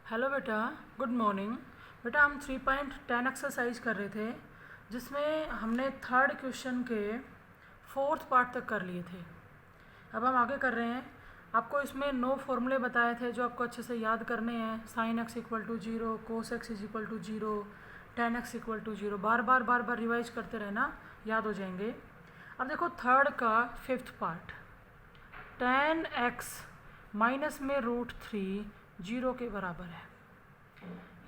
Hello बेटा, good morning. बेटा हम 3.10 एक्सरसाइज कर रहे थे जिसमें हमने थर्ड क्वेश्चन के फोर्थ पार्ट तक कर लिए थे। अब हम आगे कर रहे हैं। आपको इसमें 9 फॉर्मूले बताए थे जो आपको अच्छे से याद करने हैं। Sine x equal to 0, cos x is equal to 0, tan x equal to 0। बार बार रिवाइज करते रहना, याद हो जाएंगे। अब देखो थर्ड का fifth part, tan x minus में √3 0 के बराबर है।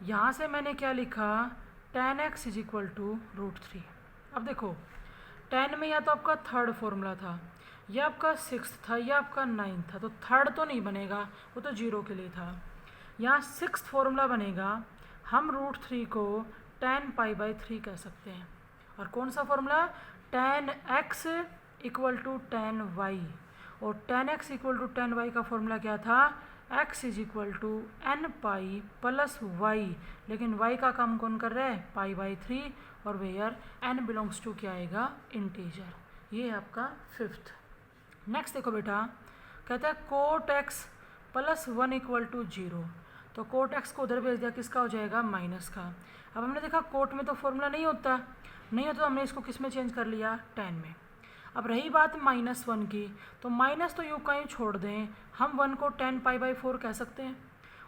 यहाँ से मैंने क्या लिखा, tan x is equal to √3। अब देखो 10 में या तो आपका थर्ड फॉर्मूला था, या आपका सिक्स था, या आपका 9 था, तो थर्ड तो नहीं बनेगा, वो तो 0 के लिए था। यहाँ सिक्स फॉर्मूला बनेगा। हम √3 को 10π/3 कह सकते हैं। और कौन सा formula, tan x equal to 10y। और ten x equal to 10y का फॉर्मूला क्या था, x is equal to nπ plus y। लेकिन y का काम कौन कर रहा है, π/3, और वेयर n बिलोंग्स टू क्या आएगा, इंटीजर। ये है आपका फिफ्थ। नेक्स्ट देखो बेटा, कहता है cot x plus 1 equal to 0। तो कोट x को उधर भेज दिया, किसका हो जाएगा, माइनस का। अब हमने देखा कोट में तो फॉर्मूला नहीं होता तो हमने इसको किस में चेंज कर लिया, 10 में। अब रही बात -1 की, तो माइनस तो यूँ का यूँ छोड़ दें, हम 1 को 10π/4 कह सकते हैं,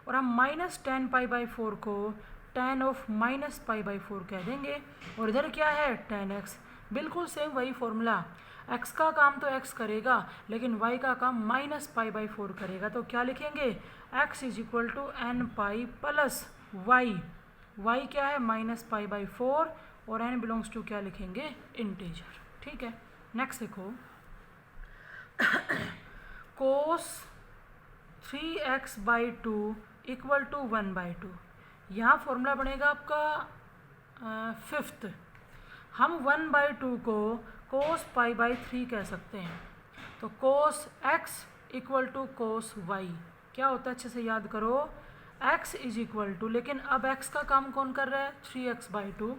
और हम -10π/4 को 10 ऑफ -π/4 कह देंगे। और इधर क्या है, 10x। बिल्कुल सेम वही फॉर्मूला, x का काम तो x करेगा, लेकिन y का काम -π/4 करेगा। तो क्या लिखेंगे, x is equal to nπ plus y क्या है, -π/4, और n बिलोंग्स टू क्या लिखेंगे, इंटीजर। ठीक है। नेक्स्ट देखो, कोस 3x/2 इक्वल टू 1/2। यहाँ फॉर्मूला बनेगा आपका फिफ्थ। हम 1/2 को कोस π/3 कह सकते हैं। तो cos x equal to cos y क्या होता है, अच्छे से याद करो, x इज इक्वल टू, लेकिन अब x का काम कौन कर रहा है, 3x/2।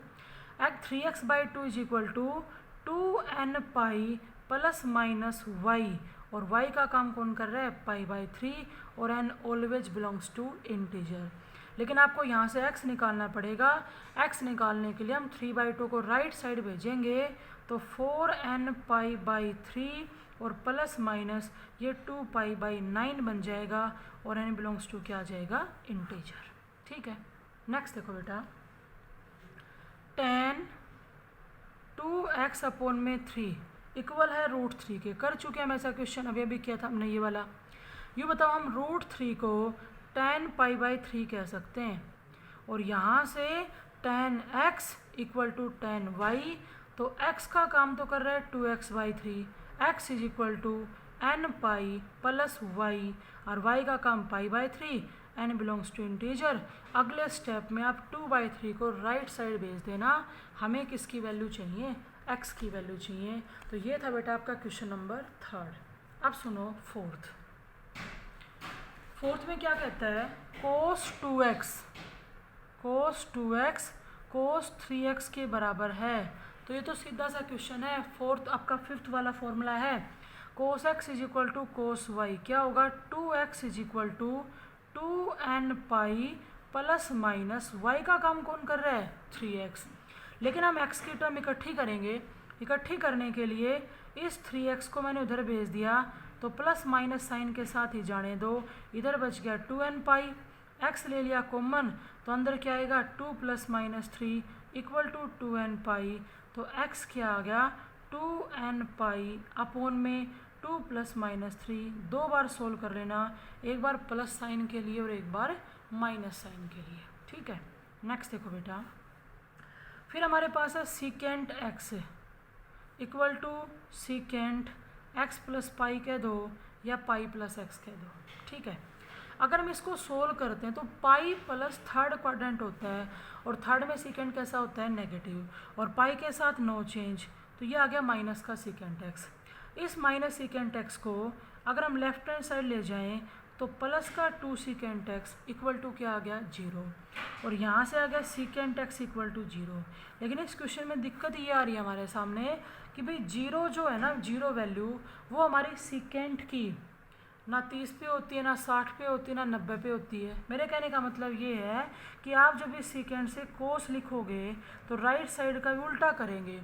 3x/2 is equal to 2nπ plus minus y, और y का काम कौन कर रहा है, π/3, और n always belongs to integer. लेकिन आपको यहाँ से x निकालना पड़ेगा। x निकालने के लिए हम 3/2 को राइट साइड भेजेंगे, तो 4nπ/3 और प्लस माइनस ये 2π/9 बन जाएगा, और n बिलोंग्स टू क्या आ जाएगा, इंटीजर। ठीक है। नेक्स्ट देखो बेटा, 10 2x/3 इक्वल है √3 के। कर चुके हम ऐसा क्वेश्चन, अभी अभी किया था हमने ये वाला। यूँ बताओ, हम √3 को 10π/3 कह सकते हैं, और यहाँ से 10x इक्वल टू 10y। तो x का काम तो कर रहा है 2x/3, x is equal to nπ plus y, और y का काम π/3, n बिलोंग्स टू इंटीजर। अगले स्टेप में आप 2/3 को राइट साइड भेज देना। हमें किसकी वैल्यू चाहिए, x की वैल्यू चाहिए। तो ये था बेटा आपका क्वेश्चन नंबर थर्ड। अब सुनो फोर्थ। फोर्थ में क्या कहता है, cos 2x cos 3x के बराबर है। तो ये तो सीधा सा क्वेश्चन है। फोर्थ आपका फिफ्थ वाला फॉर्मूला है, cos x is equal to cos y। क्या होगा, 2x is equal to 2nπ plus minus y का काम कौन कर रहा है, 3x। लेकिन हम x की टर्म इकट्ठी करेंगे। इकट्ठी करने के लिए इस 3x को मैंने उधर भेज दिया, तो प्लस माइनस साइन के साथ ही जाने दो। इधर बच गया 2nπ, x ले लिया कॉमन, तो अंदर क्या आएगा, 2 + -3 इक्वल टू 2nπ। तो x क्या आ गया, 2nπ अपॉन में 2 + -3। दो बार सोल्व कर लेना, एक बार प्लस साइन के लिए और एक बार माइनस साइन के लिए। ठीक है। नेक्स्ट देखो बेटा, फिर हमारे पास है secant x equal to secant x plus pi कह दो, या पाई प्लस x कह दो। ठीक है। अगर हम इसको सोल्व करते हैं तो पाई प्लस थर्ड क्वाड्रेंट होता है, और थर्ड में सीकेंट कैसा होता है, नेगेटिव, और पाई के साथ नो चेंज। तो ये आ गया माइनस का सीकेंट x। इस माइनस सीकेंट x को अगर हम लेफ्ट हैंड साइड ले जाएं, तो प्लस का 2 सीकेंट x इक्वल टू क्या आ गया, 0, और यहाँ से आ गया सीकेंट x इक्वल टू 0। लेकिन इस क्वेश्चन में दिक्कत ये आ रही है हमारे सामने कि भाई 0 जो है ना, 0 वैल्यू वो हमारी सीकेंट की ना 30 पे होती है, ना 60 पे होती है, ना 90 पे होती है। मेरे कहने का मतलब ये है कि आप जब इस सीक्वेंस से कोस लिखोगे तो राइट साइड का भी उल्टा करेंगे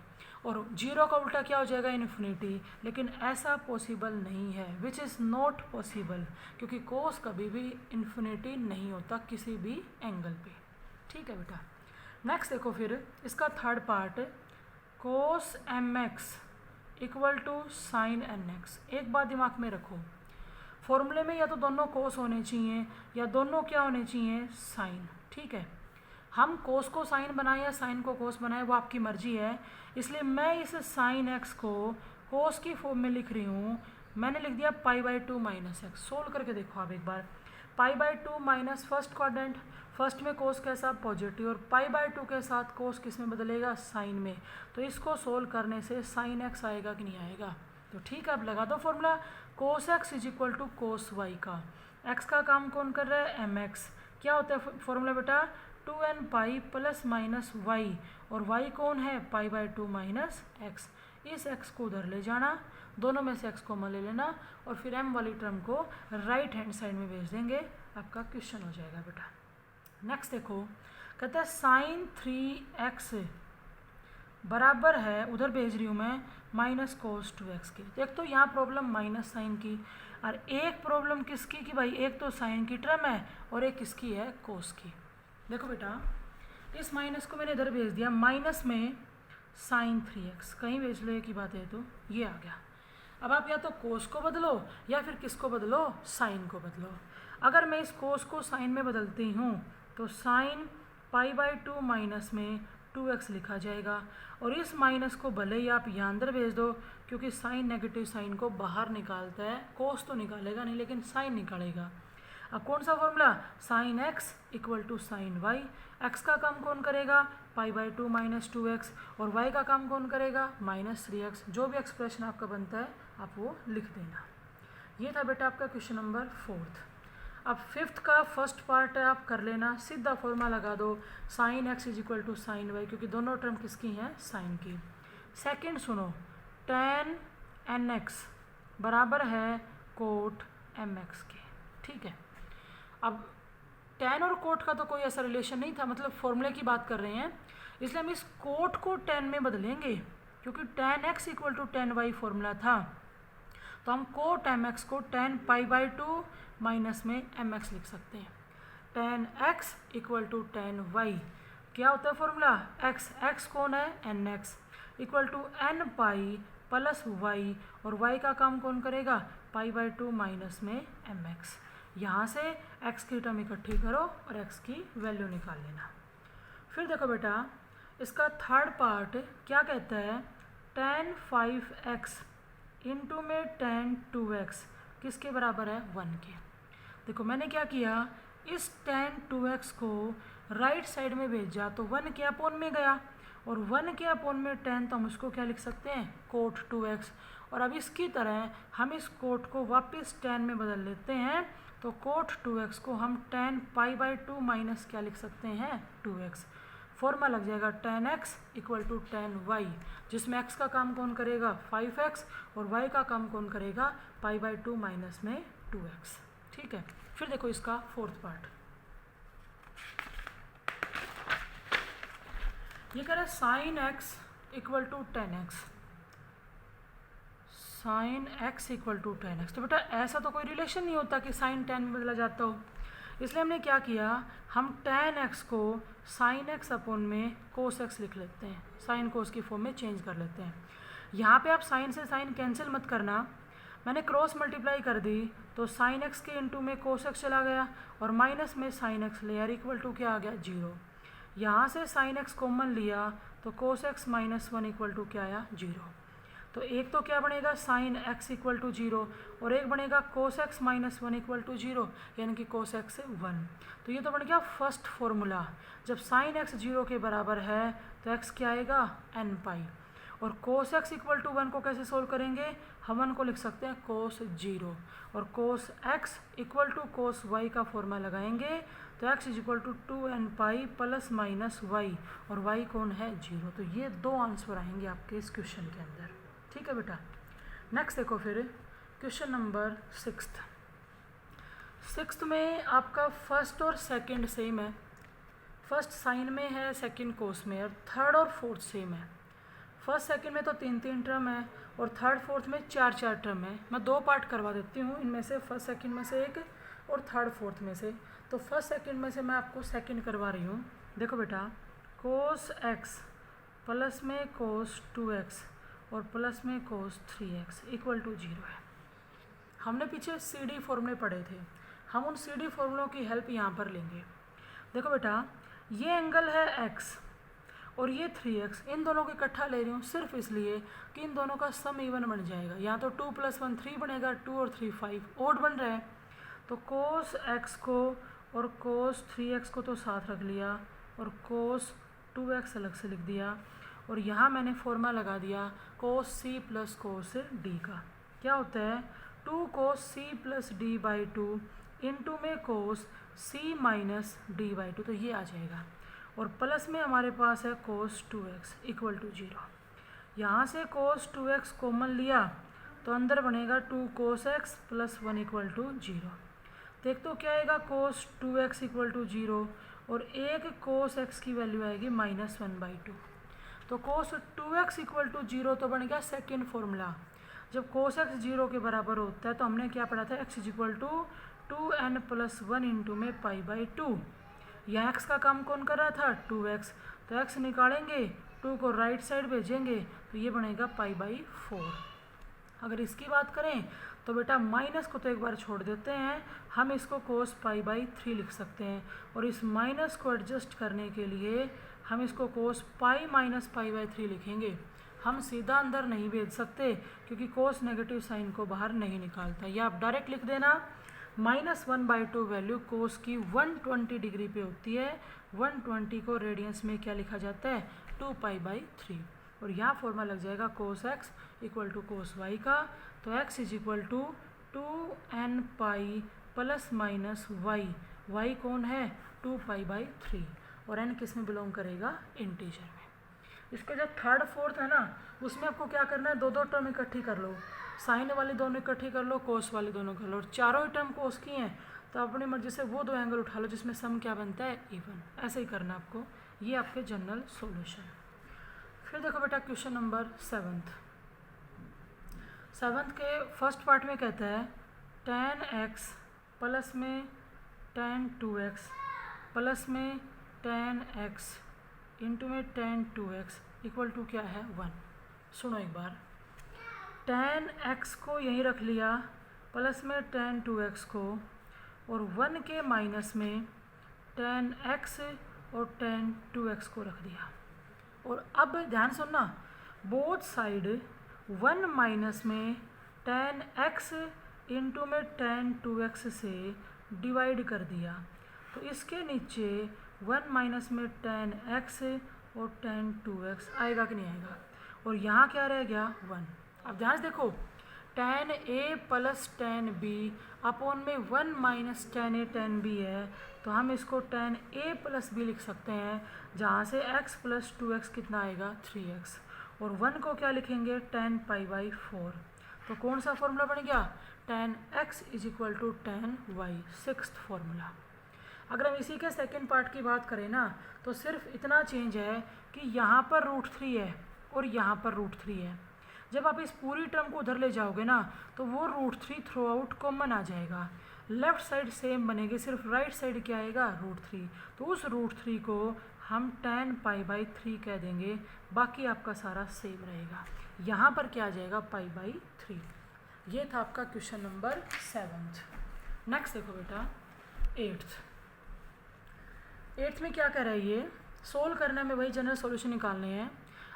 और जीरो का उल्टा क्या हो जाएगा, इन्फिनिटी। लेकिन ऐसा पॉसिबल नहीं है, विच इज़ नॉट पॉसिबल, क्योंकि कोस कभी भी इन्फिनिटी नहीं होता किसी भी एंगल पे। ठीक है बेटा। नेक्स्ट देखो फिर इसका third part, cos m x equal to sine n x. एक बात दिमाग में रखो, फॉर्मूले में या तो दोनों कोस होने चाहिए या दोनों क्या होने चाहिए, साइन। ठीक है, हम कोस को साइन बनाए या साइन को कोस बनाए वो आपकी मर्जी है। इसलिए मैं इस साइन एक्स को कोस की फॉर्म में लिख रही हूँ। मैंने लिख दिया pi by two minus x. Solve करके देखो आप एक बार, pi by two minus first quadrant, first में कोस कैसा, पॉजिटिव, और पाई बाई टू के साथ कोस किस में बदलेगा, साइन में। तो इसको सोल्व करने से साइन एक्स आएगा कि नहीं आएगा। तो ठीक है, अब लगा दो formula, cos x is equal to cos y का। एक्स का काम कौन कर रहा है, एम एक्स। क्या होता है फॉर्मूला बेटा, 2n pi plus minus y, और वाई कौन है, pi by two minus x. इस एक्स को उधर ले जाना, दोनों में से एक्स को ले लेना, और फिर m वाली टर्म को राइट हैंड साइड में भेज देंगे, आपका क्वेश्चन हो जाएगा बेटा। नेक्स्ट देखो, कहता है साइन 3x बराबर है, उधर भेज रही हूँ मैं, माइनस कोस 2x की। एक तो यहाँ प्रॉब्लम माइनस साइन की, और एक प्रॉब्लम किसकी कि भाई एक तो साइन की टर्म है और एक किसकी है, कोस की। देखो बेटा, इस माइनस को मैंने इधर भेज दिया, माइनस में साइन 3x, कहीं भेज लो एक ही बात है, तो ये आ गया। अब आप या तो कोस को बदलो या फिर किसको बदलो, साइन को बदलो। अगर मैं इस कोस को साइन में बदलती हूँ तो sine pi by two minus में 2x लिखा जाएगा, और इस माइनस को भले ही आप यहाँ अंदर भेज दो, क्योंकि साइन नेगेटिव साइन को बाहर निकालता है, कोस तो निकालेगा नहीं लेकिन साइन निकालेगा। अब कौन सा formula, sine x equal to sine y. X का काम कौन करेगा, pi by two minus 2x, और वाई का काम कौन करेगा, माइनस 3x। जो भी एक्सप्रेशन आपका बनता है आप वो लिख देना। ये था बेटा आपका क्वेश्चन नंबर 4। अब 5th का फर्स्ट पार्ट है, आप कर लेना, सीधा फॉर्मूला लगा दो, sine x is equal to sine y, क्योंकि दोनों टर्म किसकी हैं, साइन की। सेकंड सुनो, tan एन एक्स बराबर है कोट एम एक्स के। ठीक है, अब tan और कोट का तो कोई ऐसा रिलेशन नहीं था, मतलब फॉर्मूले की बात कर रहे हैं, इसलिए हम इस कोट को tan में बदलेंगे, क्योंकि tan x equal to tan y formula था। तो हम कोट एम एक्स को tan pi by two minus में एम एक्स लिख सकते हैं। tan x equal to tan y क्या होता है फॉर्मूला, x कौन है, n x equal to n pi plus y, और y का काम कौन करेगा, पाई बाई टू माइनस में एम एक्स। यहाँ से x की टर्म इकट्ठी करो और x की वैल्यू निकाल लेना। फिर देखो बेटा, इसका थर्ड पार्ट क्या कहता है, tan 5x इंटू में tan 2x किसके बराबर है, 1 के। देखो मैंने क्या किया, इस tan 2x को राइट साइड में भेजा तो 1 के अपोन में गया, और 1 के अपोन में tan, तो हम उसको क्या लिख सकते हैं, कोट 2x। और अब इसकी तरह हम इस कोट को वापस tan में बदल लेते हैं, तो कोट 2x को हम tan pi by two minus क्या लिख सकते हैं, 2x। फॉर्मूला लग जाएगा tan x equal to tan y, जिसमें x का काम कौन करेगा, 5x, और y का काम कौन करेगा, पाई बाई टू माइनस में 2x। ठीक है, फिर देखो इसका फोर्थ पार्ट, ये कह रहा है sine x equal to tan x, sine x equal to tan x। तो बेटा ऐसा तो कोई रिलेशन नहीं होता कि साइन tan में बदला जाता हो, इसलिए हमने क्या किया, हम tan x को साइन x अपोन में कोस x लिख लेते हैं, साइन कोस की फॉर्म में चेंज कर लेते हैं। यहाँ पे आप साइन से साइन कैंसिल मत करना, मैंने क्रॉस मल्टीप्लाई कर दी तो साइन x के इंटू में कोस x चला गया, और माइनस में साइन x लेयर इक्वल टू क्या आ गया, 0। यहाँ से साइन x कॉमन लिया तो cos x minus 1 equal to क्या आया, 0। तो एक तो क्या बनेगा, साइन x इक्वल टू 0, और एक बनेगा कोस x माइनस 1 इक्वल टू 0, यानी कि कोस x से 1। तो ये तो बन गया फर्स्ट फॉर्मूला। जब साइन x 0 के बराबर है तो x क्या आएगा, n पाई। और कोस x इक्वल टू 1 को कैसे सोल्व करेंगे, हम 1 को लिख सकते हैं कोस 0, और cos x equal to cos y का फॉर्मूला लगाएंगे तो x is equal to 2n pi plus minus y, और y कौन है, 0। तो ये दो आंसर आएंगे आपके इस क्वेश्चन के अंदर। ठीक है बेटा। नेक्स्ट देखो फिर क्वेश्चन नंबर 6। सिक्स्थ में आपका फर्स्ट और सेकंड सेम है, फर्स्ट साइन में है, सेकंड कोस में, और थर्ड और फोर्थ सेम है। फर्स्ट सेकंड में तो 3-3 टर्म है और थर्ड फोर्थ में 4-4 टर्म है। मैं 2 पार्ट करवा देती हूँ इनमें से, फर्स्ट सेकंड में से एक और थर्ड फोर्थ में से। तो फर्स्ट सेकंड में से मैं आपको सेकंड करवा रही हूँ। देखो बेटा, कोस एक्स प्लस में कोस 2x और प्लस में कोस 3x इक्वल टू 0 है। हमने पीछे CD फॉर्मूले पढ़े थे, हम उन CD फॉर्मूलों की हेल्प यहाँ पर लेंगे। देखो बेटा, ये एंगल है x और ये 3x, इन दोनों को इकट्ठा ले रही हूँ सिर्फ इसलिए कि इन दोनों का सम इवन बन जाएगा। यहाँ तो 2 + 1 3 बनेगा, 2 और 3 5 ओड बन रहा है। तो कोस x को और कोस 3x को तो साथ रख लिया और कोस 2x अलग से लिख दिया, और यहाँ मैंने फॉर्मूला लगा दिया कोस c + कोस d का। क्या होता है, 2 कोस c + d/2 इंटू में कोस c - d/2, तो ये आ जाएगा। और प्लस में हमारे पास है कोस 2x इक्वल टू 0। यहाँ से कोस 2x कॉमन लिया तो अंदर बनेगा 2 कोस x + 1 इक्वल टू 0। देख तो क्या आएगा, कोस 2x इक्वल टू 0 और एक कोस x की वैल्यू आएगी -1/2। तो कोस 2x इक्वल टू 0 तो बन गया सेकेंड फॉर्मूला। जब कोस x 0 के बराबर होता है तो हमने क्या पढ़ा था, x equal to 2n + 1 into में π/2। यहाँ x का काम कौन कर रहा था, 2x, तो x निकालेंगे, 2 को राइट साइड भेजेंगे तो ये बनेगा π/4। अगर इसकी बात करें तो बेटा माइनस को तो एक बार छोड़ देते हैं, हम इसको कोस π/3 लिख सकते हैं, और इस माइनस को एडजस्ट करने के लिए हम इसको कोस π - π/3 लिखेंगे। हम सीधा अंदर नहीं भेज सकते क्योंकि कोस नेगेटिव साइन को बाहर नहीं निकालता। या आप डायरेक्ट लिख देना, -1/2 वैल्यू कोस की 120 डिग्री पे होती है। 120 को रेडियंस में क्या लिखा जाता है, 2π/3, और यहाँ फॉर्मूला लग जाएगा cos x equal to cos y का। तो x equal to 2nπ ± y, y कौन है, 2π/3, और n किस में बिलोंग करेगा, इंटीजर में। इसके जब थर्ड फोर्थ है ना, उसमें आपको क्या करना है, 2-2 टर्म इकट्ठी कर लो, साइन वाली दोनों इकट्ठी कर लो, कोस वाली दोनों कर लो, और चारों ही टर्म कोस की हैं तो अपनी मर्जी से वो 2 एंगल उठा लो जिसमें सम क्या बनता है, इवन। ऐसे ही करना आपको, ये आपके जनरल सॉल्यूशन। फिर देखो बेटा क्वेश्चन नंबर 7th के फर्स्ट पार्ट में कहता है tan x प्लस में tan 2x प्लस में tan x इंटू में tan 2x इक्वल टू क्या है, 1। सुनो एक बार, tan x को यहीं रख लिया, प्लस में tan 2x को, और 1 के माइनस में tan x और tan 2x को रख दिया। और अब ध्यान सुनना, बोथ साइड 1 माइनस में tan x इंटू में tan 2x से डिवाइड कर दिया, तो इसके नीचे 1 माइनस में tan x और tan 2x आएगा कि नहीं आएगा, और यहाँ क्या रह गया, 1। अब ध्यान से देखो, tan a plus tan b upon में 1 minus tan a tan b है, तो हम इसको tan a प्लस b लिख सकते हैं, जहाँ से x प्लस 2x कितना आएगा, 3x, और 1 को क्या लिखेंगे, tan π/4। तो कौन सा फॉर्मूला बन गया, tan x equal to tan y, sixth formula. अगर हम इसी के सेकेंड पार्ट की बात करें ना, तो सिर्फ इतना चेंज है कि यहाँ पर √3 है और यहाँ पर √3 है। जब आप इस पूरी टर्म को उधर ले जाओगे ना, तो वो √3 थ्रू आउट कॉमन आ जाएगा, लेफ्ट साइड सेम बनेगी, सिर्फ राइट साइड क्या आएगा, √3। तो उस √3 को हम tan π/3 कह देंगे, बाकी आपका सारा सेम रहेगा। यहाँ पर क्या आ जाएगा, π/3। ये था आपका क्वेश्चन नंबर 7th। नेक्स्ट देखो बेटा 8th में क्या कर रहा है, ये सोल्व करने में वही जनरल सॉल्यूशन निकालने हैं।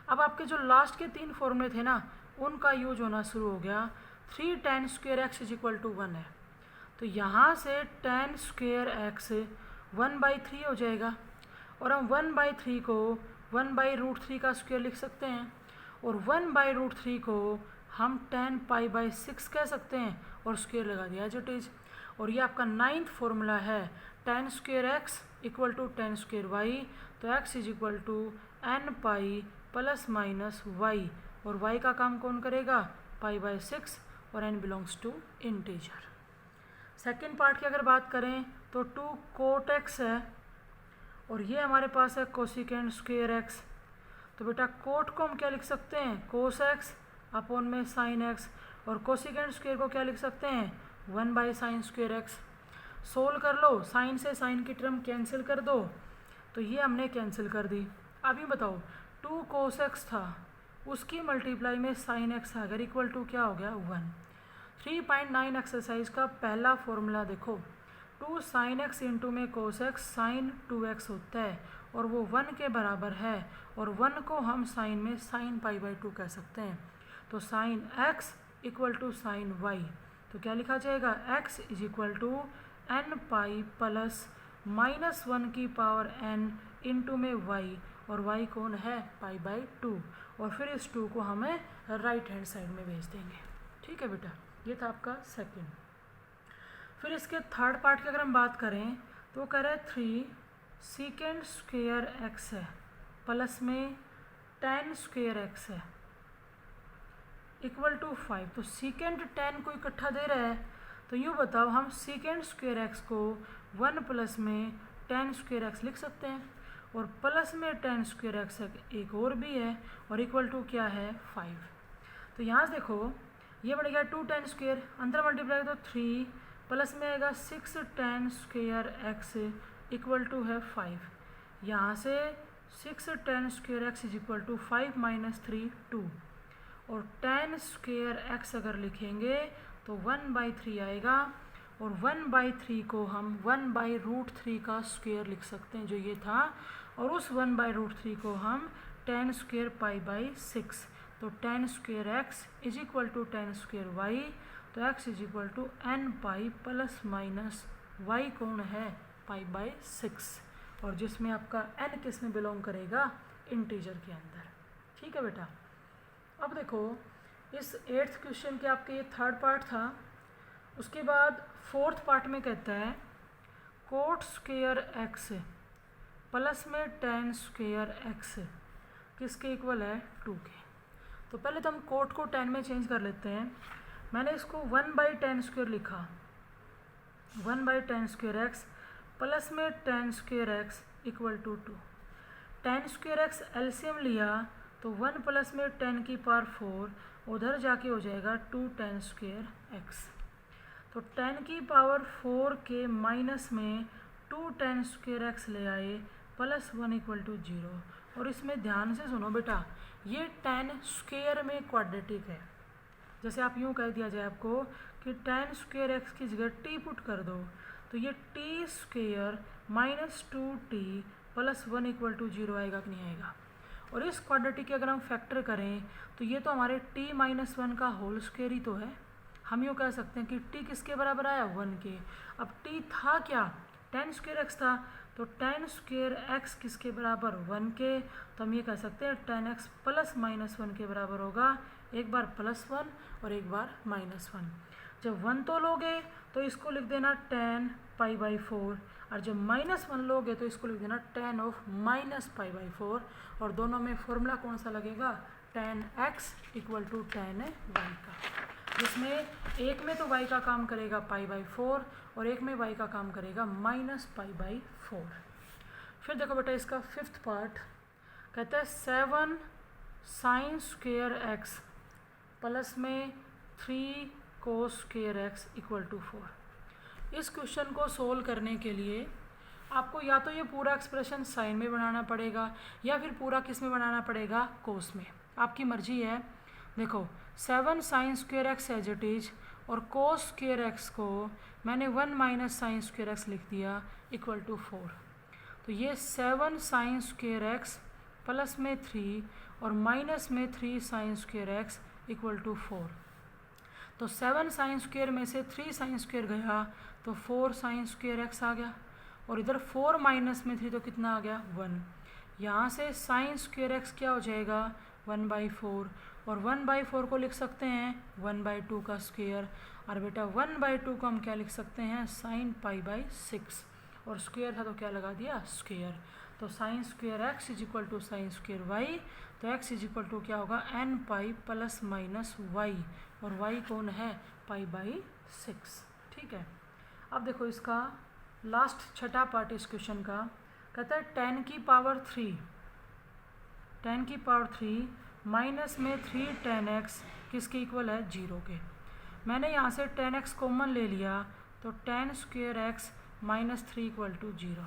अब आपके जो लास्ट के 3 फॉर्मूले थे ना, उनका यूज होना शुरू हो गया। 3 tan square x equal to 1 है, तो यहाँ से tan स्क्वायर x 1/3 हो जाएगा, और हम 1/3 को 1/√3 का स्क्वायर लिख सकते हैं, और 1/√3 को हम tan π/6 कह सकते हैं, और स्क्वायर लगा दिया एज इट इज। और ये आपका 9th फॉर्मूला है, tan square x equal to tan square y, तो x equal to nπ plus minus y, और y का काम कौन करेगा, π/6, और n belongs to integer. Second part की अगर बात करें तो 2 कोट एक्स है और ये हमारे पास है कोसिकेंड स्क्वेयर एक्स। तो बेटा कोट को हम क्या लिख सकते हैं, कोस एक्स अपॉन में साइन एक्स, और कोसिकेंड स्क्वेयर को क्या लिख सकते हैं, 1/sin स्क्वेयर एक्स। सोल्व कर लो, साइन से साइन की टर्म कैंसिल कर दो, तो ये हमने कैंसिल कर दी। अभी बताओ 2 कोस एक्स था, उसकी मल्टीप्लाई में साइन एक्स अगर इक्वल टू क्या हो गया 1। 3.9 एक्सरसाइज का पहला फॉर्मूला देखो, 2 sin x इंटू में कोस एक्स साइन 2x होता है और वो 1 के बराबर है, और 1 को हम साइन में साइन π/2 कह सकते हैं। तो sine x equal to sine y, तो क्या लिखा जाएगा, x is equal to n pi plus -1 की पावर n इंटू में y, और y कौन है π/2, और फिर इस 2 को हमें राइट हैंड साइड में भेज देंगे। ठीक है बेटा, ये था आपका सेकंड। फिर इसके थर्ड पार्ट की अगर हम बात करें तो कह रहे हैं 3 सीकेंड स्क्वेयर एक्स है प्लस में tan स्क्वेयर एक्स है इक्वल टू 5। तो सीकेंड tan को इकट्ठा दे रहा है, तो यूँ बताओ हम सीकेंड स्क्वेयर एक्स को 1 प्लस में tan स्क्वेयर एक्स लिख सकते हैं, और प्लस में tan स्क्वेयर एक्स एक और भी है, और इक्वल टू क्या है 5। तो यहाँ से देखो ये बढ़ गया 2 tan स्क्वेयर, अंदर मल्टीप्लाई तो 3 प्लस में आएगा 6 tan square x equal to है 5। यहाँ से 6 tan square x is equal to 5 minus 3 2, और tan स्क्वेयर एक्स अगर लिखेंगे तो 1/3 आएगा, और 1/3 को हम 1/√3 का स्क्वेयर लिख सकते हैं जो ये था, और उस 1/√3 को हम tan स्क्वेयर π/6। तो tan square x is equal to tan square y, तो x is equal to n pi plus minus y कौन है π/6, और जिसमें आपका n किस में बिलोंग करेगा, इंटीजर के अंदर। ठीक है बेटा, अब देखो इस 8th क्वेश्चन के आपके ये थर्ड पार्ट था। उसके बाद फोर्थ पार्ट में कहता है कोट स्क्वेयर एक्स प्लस में tan स्क्वेयर एक्स किसके इक्वल है 2 के। तो पहले तो हम कोट को tan में चेंज कर लेते हैं। मैंने इसको 1/tan स्क्वेयर लिखा, 1/tan स्क्वेयर एक्स प्लस में tan square x equal to 2। tan square x LCM लिया तो 1 प्लस में tan की पावर 4 उधर जाके हो जाएगा 2 tan स्क्वेयर एक्स। तो tan की पावर 4 के माइनस में 2 tan स्क्वेयर एक्स ले आए प्लस 1 इक्वल टू 0। और इसमें ध्यान से सुनो बेटा, ये tan स्क्वेयर में क्वाड्रेटिक है। जैसे आप यूँ कह दिया जाए आपको कि tan स्क्वेयर एक्स की जगह t पुट कर दो, तो ये t स्क्वेयर माइनस 2t प्लस 1 इक्वल टू 0 आएगा कि नहीं आएगा। और इस क्वाड्रेटिक के अगर हम फैक्टर करें तो ये तो हमारे t माइनस 1 का होल स्क्वेयर ही तो है। हम यूँ कह सकते हैं कि t किसके बराबर आया 1 के। अब t था क्या, tan स्क्वेयर एक्स था, तो tan स्क्वेयर एक्स किसके बराबर 1 के। तो हम ये कह सकते हैं tan x प्लस माइनस 1 के बराबर होगा, एक बार +1 और एक बार -1। जब 1 तो लोगे तो इसको लिख देना tan π/4, और जब -1 लोगे तो इसको लिख देना tan ऑफ -π/4, और दोनों में फॉर्मूला कौन सा लगेगा, tan x equal to tan y का, जिसमें एक में तो y का काम करेगा π/4 और एक में y का काम करेगा -π/4। फिर देखो बेटा इसका फिफ्थ पार्ट कहता है 7 sin स्क्वेयर एक्स प्लस में 3 cos square x equal to 4। इस क्वेश्चन को सोल्व करने के लिए आपको या तो ये पूरा एक्सप्रेशन साइन में बनाना पड़ेगा या फिर पूरा किस में बनाना पड़ेगा, कोस में, आपकी मर्जी है। देखो 7 sin square x as it is, और कोस स्क्वेयर एक्स को मैंने 1 माइनस साइन स्क्वेयर एक्स लिख दिया इक्वल टू 4। तो ये 7 sin स्क्वेयर एक्स प्लस में 3 और माइनस में 3 sin square x equal to 4। तो 7 sin स्क्वेयर में से 3 sin स्क्वेयर गया तो 4 sin स्क्वेयर एक्स आ गया, और इधर 4 माइनस में 3 तो कितना आ गया 1। यहाँ से sin स्क्वेयर एक्स क्या हो जाएगा 1/4, और 1/4 को लिख सकते हैं 1/2 का स्क्वेयर, और बेटा 1/2 को हम क्या लिख सकते हैं sin π/6, और स्क्वेयर था तो क्या लगा दिया स्क्वेयर। तो sin square x is equal to sine square y, तो x इज इक्वल टू क्या होगा n pi plus minus y, और y कौन है π/6। ठीक है, अब देखो इसका लास्ट छठा पार्ट इस क्वेश्चन का, कहता है 10 की पावर 3 माइनस में 3 10x किसके इक्वल है, 0 के। मैंने यहाँ से 10x कॉमन ले लिया तो 10 square x minus 3 equal to 0।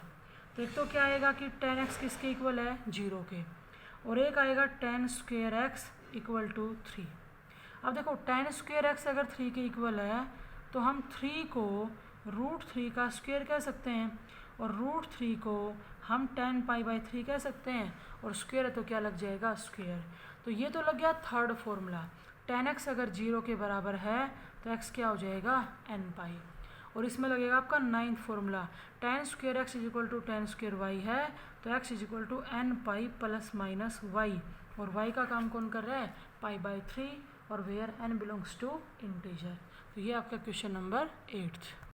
तो एक तो क्या आएगा कि 10x किसके इक्वल है, 0 के, और एक आएगा 10 स्क्वेयर x इक्वल टू 3। अब देखो 10 स्क्वेयर x अगर 3 के इक्वल है तो हम 3 को √3 का स्क्वेयर कह सकते हैं, और √3 को हम 10π/3 कह सकते हैं, और स्क्वेयर है तो क्या लग जाएगा, स्क्वेयर। तो ये तो लग गया थर्ड फॉर्मूला। 10x अगर 0 के बराबर है तो x क्या हो जाएगा, nπ। और इसमें लगेगा आपका 9th formula, 10 square x is equal to 10 square y है, तो x is equal to nπ plus minus y, और y का काम कौन कर रहा है, π/3, और where n belongs to integer. तो ये आपका क्वेश्चन नंबर 8th।